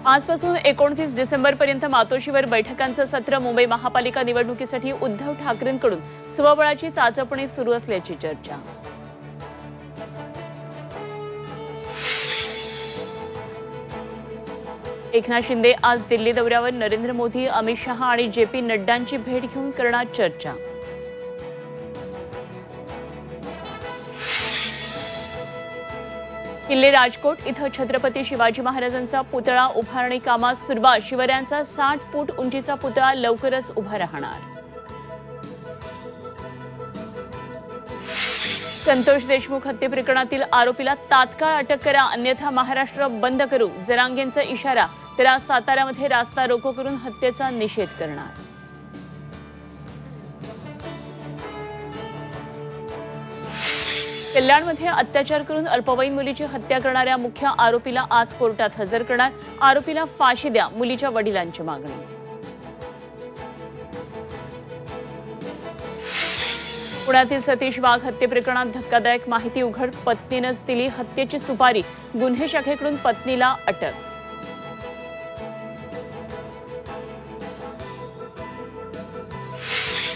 आजपासून 29 डिसेंबरपर्यंत मातोश्रीवर बैठकांचं सत्र. मुंबई महापालिका निवडणुकीसाठी उद्धव ठाकरेंकडून स्वबळाची चाचपणी सुरू असल्याची चर्चा. एकनाथ शिंदे आज दिल्ली दौऱ्यावर. नरेंद्र मोदी, अमित शहा आणि JP नड्डांची भेट घेऊन करणार चर्चा. किल्ले राजकोट इथं छत्रपती शिवाजी महाराजांचा पुतळा उभारणी कामास सुरुवात. शिवरायांचा 60 फूट उंचीचा पुतळा लवकरच उभा राहणार. संतोष देशमुख हत्ये प्रकरणातील आरोपीला तात्काळ अटक करा, अन्यथा महाराष्ट्र बंद करू. जरांगेंचा इशारा. तर आज साताऱ्यामध्ये रास्ता रोको करून हत्येचा निषेध करणार. कल्याणमध्ये अत्याचार करून अल्पवयीन मुलीची हत्या करणाऱ्या मुख्य आरोपीला आज कोर्टात हजर करणार. आरोपीला फाशी द्या, मुलीच्या वडिलांची मागणी. पुण्यातील सतीश वाघ हत्ये प्रकरणात धक्कादायक माहिती उघड. पत्नीनंच दिली हत्येची सुपारी. गुन्हे शाखेकडून पत्नीला अटक.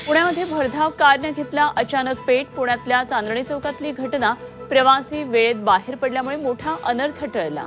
पुण्यामध्ये भरधाव कारने घेतला अचानक पेट. पुण्यातल्या चांदणी चौकातली घटना. प्रवासी वेळेत बाहेर पडल्यामुळे मोठा अनर्थ टळला.